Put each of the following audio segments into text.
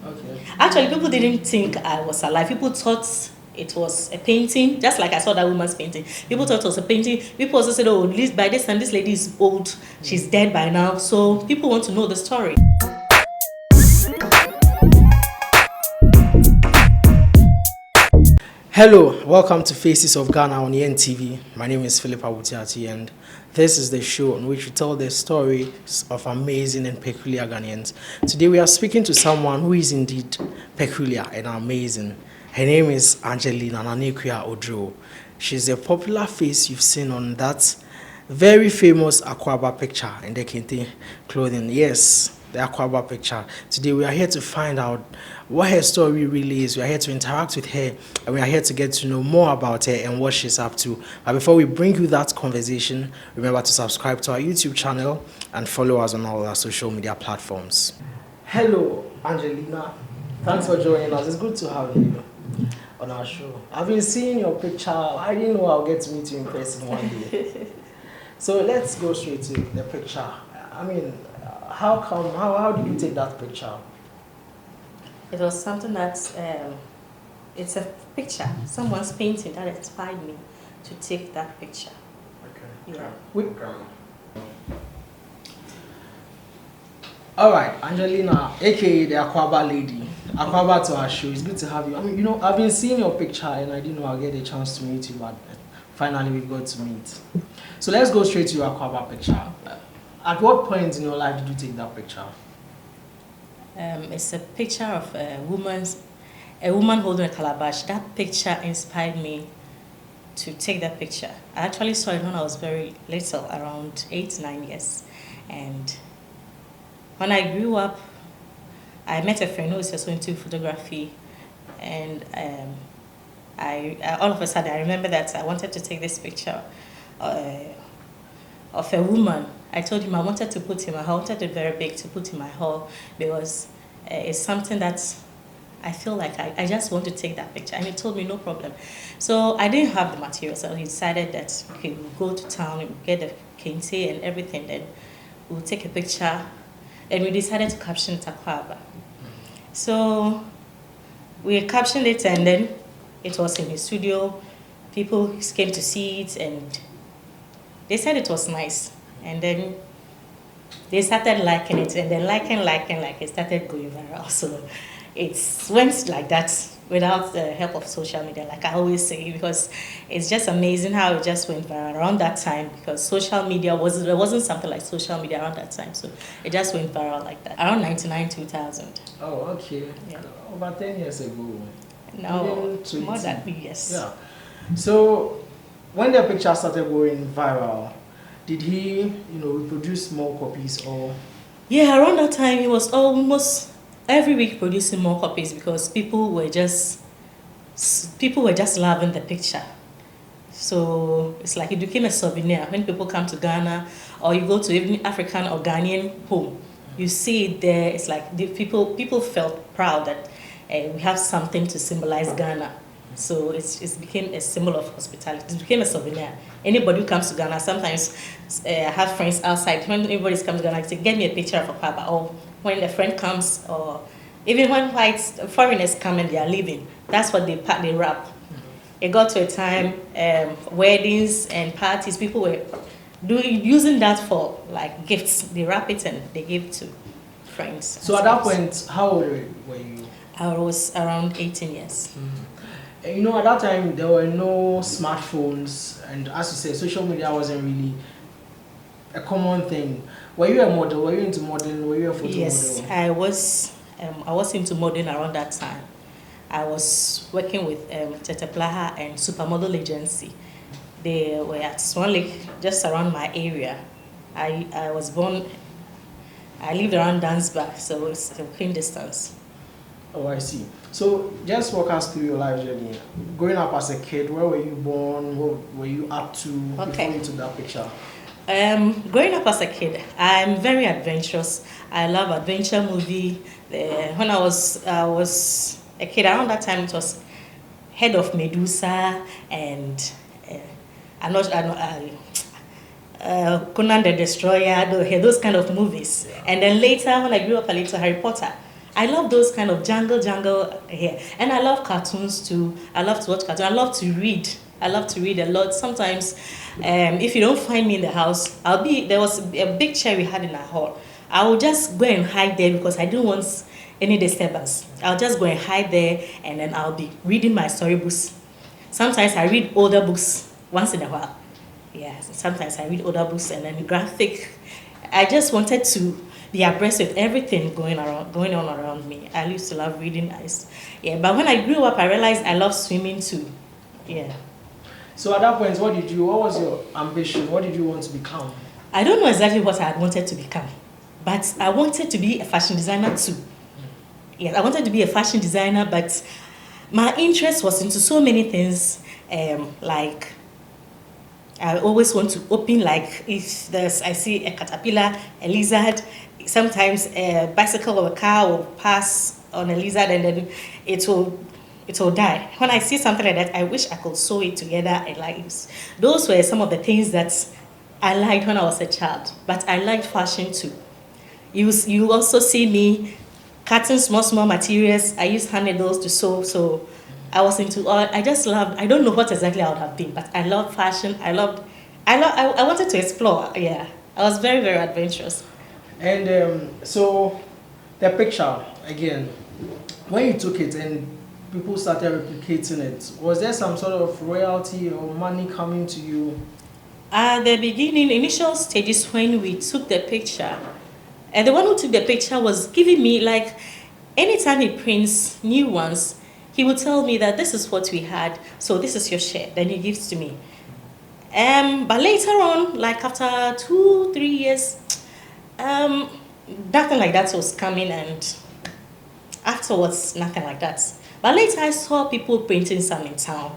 Okay. Actually, people didn't think I was alive. People thought it was a painting, just like I saw that woman's painting. People thought it was a painting. People also said, oh, by this time, this lady is old. She's dead by now. So people want to know the story. Hello, welcome to Faces of Ghana on YEN TV. My name is Philip Abutiati, and this is the show on which we tell the stories of amazing and peculiar Ghanaians. Today we are speaking to someone who is indeed peculiar and amazing. Her name is Angelina Nana Akua Oduro. She's a popular face you've seen on that very famous Akwaaba picture in the Kente clothing. Yes, the Akwaaba picture. Today we are here to find out what her story really is. We are here to interact with her, and we are here to get to know more about her and what she's up to. But before we bring you that conversation, remember to subscribe to our YouTube channel and follow us on all our social media platforms. Hello, Angelina. Thanks for joining us. It's good to have you on our show. I've been seeing your picture. I didn't know I'll get to meet you in person one day. So let's go straight to the picture. I mean, how did you take that picture? It was something that, it's a picture, someone's painting that inspired me to take that picture. Okay. Yeah. All right, Angelina, aka the Akwaaba lady. Akwaaba to our show. It's good to have you. I mean, I've been seeing your picture and I didn't know I'll get a chance to meet you, but finally we got to meet. So let's go straight to your Akwaaba picture. At what point in your life did you take that picture? It's a picture of a woman holding a calabash. That picture inspired me to take that picture. I actually saw it when I was very little, around 8-9 years. And when I grew up, I met a friend who was also into photography. And I all of a sudden, I remember that I wanted to take this picture of a woman. I told him I wanted to put in my hall. I wanted it very big to put in my hall because it's something that I feel like I just want to take that picture. And he told me no problem. So I didn't have the material, so he decided that okay, we'll go to town and get the kente and everything, then we'll take a picture. And we decided to caption it Akwaaba. So we captioned it and then it was in his studio. People came to see it and they said it was nice. And then they started liking it, and then liking, it started going viral. So it went like that without the help of social media, like I always say, because it's just amazing how it just went viral around that time, because social media there wasn't something like social media around that time. So it just went viral like that, around 99, 2000. Oh, okay. Yeah. Over 10 years ago. No, more than yes. Yeah. So when the picture started going viral, did he, reproduce more copies or? Yeah, around that time he was almost every week producing more copies because people were just loving the picture. So it's like it became a souvenir when people come to Ghana or you go to even African or Ghanaian home. You see it there. It's like the people felt proud that we have something to symbolize Ghana. So it became a symbol of hospitality. It became a souvenir. Anybody who comes to Ghana, sometimes I have friends outside. When anybody comes to Ghana, I say, get me a picture of Akwaaba. Or when a friend comes, or even when foreigners come and they are leaving, that's what they wrap. It got to a time, weddings and parties, people were using that for like gifts. They wrap it and they give to friends. So at that point, how old were you? I was around 18 years. At that time, there were no smartphones, and as you said, social media wasn't really a common thing. Were you a model? Were you into modeling? Were you a photo model? Yes, I was into modeling around that time. I was working with Tete Plaha and Supermodel Agency. They were at Swan Lake, just around my area. I was born, I lived around Dansba, so it's a walking distance. Oh, I see. So just walk us through your life journey. Growing up as a kid, where were you born? What were you up to before you took that picture? Growing up as a kid, I'm very adventurous. I love adventure movie. When I was a kid, around that time it was Head of Medusa and Conan the Destroyer, those kind of movies. And then later, when I grew up a little, Harry Potter. I love those kind of jungle here. And I love cartoons too. I love to watch cartoons. I love to read. I love to read a lot. Sometimes, if you don't find me in the house, there was a big chair we had in our hall. I will just go and hide there because I didn't want any disturbance. I'll just go and hide there, and then I'll be reading my storybooks. Sometimes I read older books once in a while. Yes, sometimes I read older books and then graphic. I just wanted to be abreast with everything going on around me. I used to love reading. But when I grew up, I realized I love swimming too. Yeah. So at that point, what was your ambition? What did you want to become? I don't know exactly what I wanted to become, but I wanted to be a fashion designer too. Yes, I wanted to be a fashion designer, but my interest was into so many things, like I always want to open, like if I see a caterpillar, a lizard, sometimes a bicycle or a car will pass on a lizard and then it will die. When I see something like that, I wish I could sew it together. Those were some of the things that I liked when I was a child, but I liked fashion too. You also see me cutting small materials. I use hand needles to sew, so I was into all. I just loved. I don't know what exactly I would have been, but I love fashion. I wanted to explore. Yeah, I was very, very adventurous. And so the picture again, when you took it and people started replicating it, was there some sort of royalty or money coming to you? At the beginning, initial stages when we took the picture, and the one who took the picture was giving me, like, anytime he prints new ones, he would tell me that this is what we had, so this is your share, then he gives to me. But later on, like after 2-3 years, nothing like that was coming, and afterwards, nothing like that. But later I saw people printing some in town.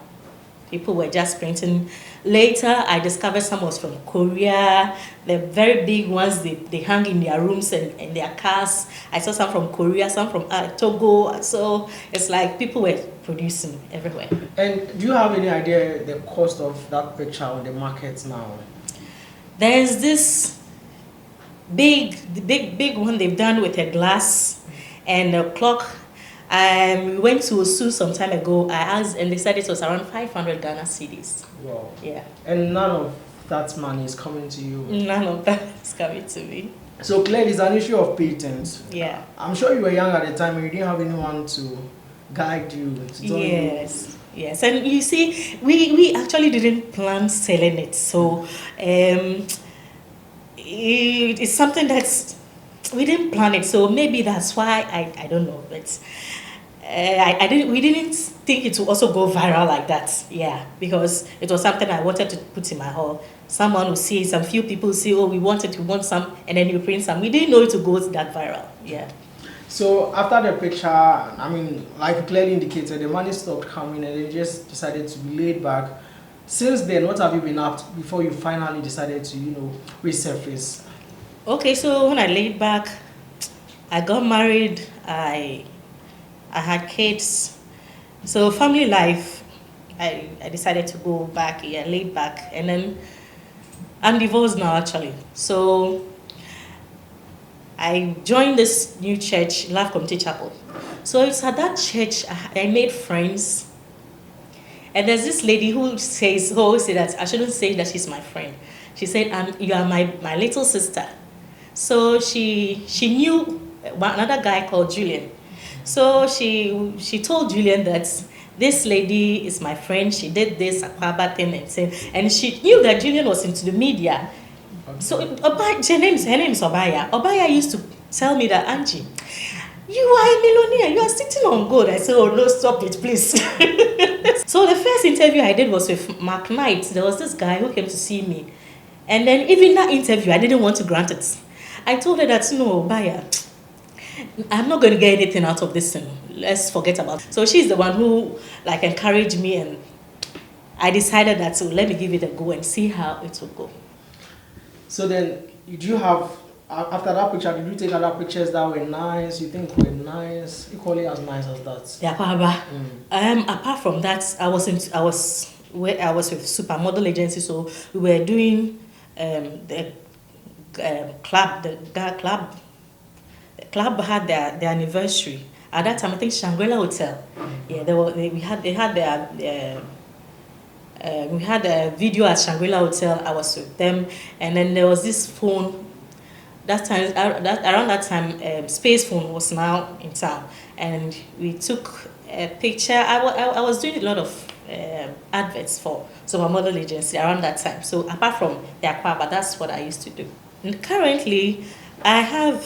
People were just printing. Later, I discovered some was from Korea. The very big ones, they hang in their rooms and in their cars. I saw some from Korea, some from Togo. So it's like people were producing everywhere. And do you have any idea the cost of that picture on the market now? There's this big one they've done with a glass and a clock. We went to Osu some time ago. I asked, and they said it was around 500 Ghana cedis. Wow. Yeah. And none of that money is coming to you? None of that is coming to me. So clearly it's an issue of patents. Yeah. I'm sure you were young at the time and you didn't have anyone to guide you. To tell Yes. Yes. And you see, we actually didn't plan selling it. So it's something that's, we didn't plan it. So maybe that's why, I don't know. But we didn't think it would also go viral like that. Yeah, because it was something I wanted to put in my hall. Someone will see, some few people see, oh, we want some, and then you print some. We didn't know it would go that viral. Yeah. So after the picture, I mean, like you clearly indicated, the money stopped coming and they just decided to be laid back. Since then, what have you been up to before you finally decided to, resurface? Okay, so when I laid back, I got married, I had kids. So family life, I decided to go back, laid back. And then I'm divorced now, actually. So I joined this new church, Love Community Chapel. So it's at that church I made friends. And there's this lady who always say that I shouldn't say that she's my friend. She said, you are my little sister. So she knew another guy called Julian. So she told Julian that this lady is my friend. She did this Akwaaba thing and she knew that Julian was into the media. Okay. So her name is Obaya. Obaya used to tell me that, Angie, you are a millionaire. You are sitting on gold. I said, oh no, stop it, please. So the first interview I did was with Mark Knight. There was this guy who came to see me. And then even that interview, I didn't want to grant it. I told her that, no, Obaya, I'm not going to get anything out of this thing. Let's forget about it. So she's the one who encouraged me, and I decided that let me give it a go and see how it will go. So then, did you have, after that picture, did you take other pictures that were nice, you think were nice, equally as nice as that? Yeah, Akwaaba. Apart from that, I was with supermodel agency, so we were doing the club, club had their anniversary. At that time, I think Shangri-La Hotel. Yeah, we had a video at Shangri-La Hotel. I was with them, and then there was this phone. Around that time, Space Phone was now in town, and we took a picture. I was doing a lot of adverts for my model agency around that time. So apart from the Akwaaba, that's what I used to do. And currently, I have,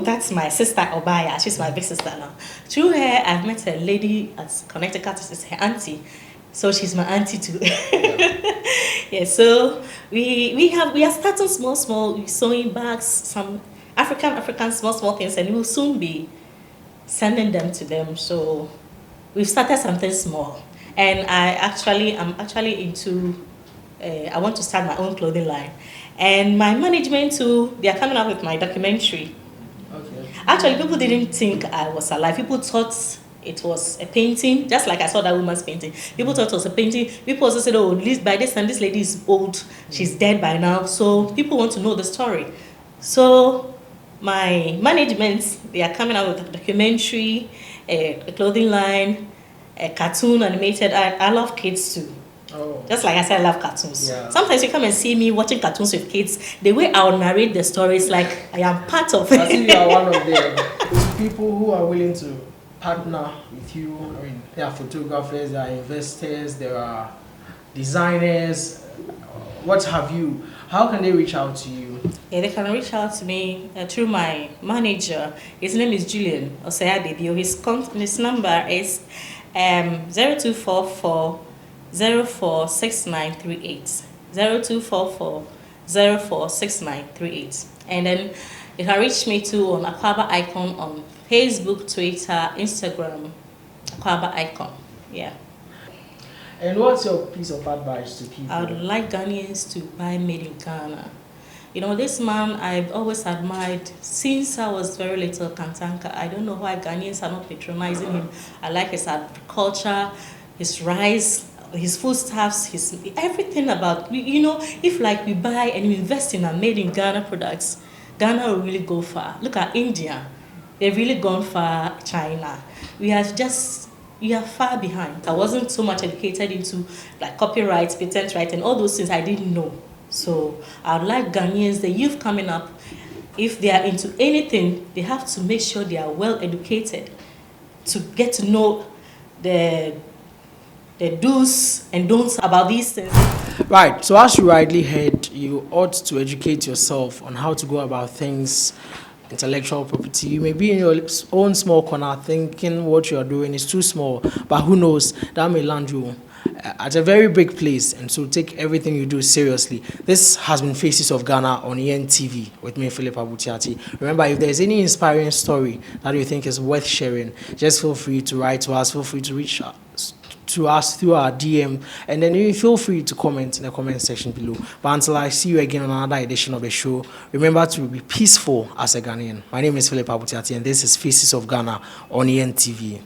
that's my sister Obaya. She's my big sister now. Through her, I've met a lady at Connecticut. It's her auntie. So she's my auntie too. Yeah, so we are starting small, sewing bags, some African small things, and we'll soon be sending them to them. So we've started something small, and I'm actually into. I want to start my own clothing line, and my management too. They are coming up with my documentary. Okay. Actually, people didn't think I was alive. People thought it was a painting, just like I saw that woman's painting. People thought it was a painting. People also said, oh, by this time, this lady is old. She's dead by now. So people want to know the story. So my management, they are coming out with a documentary, a clothing line, a cartoon, animated. I love kids too. Oh. Just like I said, I love cartoons. Yeah. Sometimes you come and see me watching cartoons with kids. The way I'll narrate the stories, like I am part of it. I think you are one of them. People who are willing to partner with you. I mean, there are photographers, there are investors, there are designers, what have you. How can they reach out to you? Yeah, they can reach out to me through my manager. His name is Julian Oseadedio. His number is 0244 046938. 0244 046938. And then you can reach me too on Akwaaba Icon on Facebook, Twitter, Instagram, Akwaaba Icon. Yeah. And what's your piece of advice to people? I would like Ghanaians to buy made in Ghana. You know, this man I've always admired since I was very little, Kantanka. I don't know why Ghanaians are not patronizing him. I like his agriculture, his rice, his foodstuffs, his everything about, you know, if like we buy and we invest in our made in Ghana products, Ghana will really go far. Look at India. They've really gone far. China. We are far behind. I wasn't so much educated into like copyright, patent right, and all those things I didn't know. So I'd like Ghanaians, the youth coming up, if they are into anything, they have to make sure they are well educated to get to know the do's and don'ts about these things. Right. So as you rightly heard, you ought to educate yourself on how to go about things. Intellectual property. You may be in your own small corner thinking what you are doing is too small, but who knows, that may land you at a very big place, and so take everything you do seriously. This has been Faces of Ghana on YEN TV with me, Philip Abutiati. Remember, if there's any inspiring story that you think is worth sharing, just feel free to write to us, feel free to reach out to us through our DM, and then you feel free to comment in the comment section below. But until I see you again on another edition of the show, remember to be peaceful as a Ghanaian. My name is Philip Abutiati, and this is Faces of Ghana on YEN TV.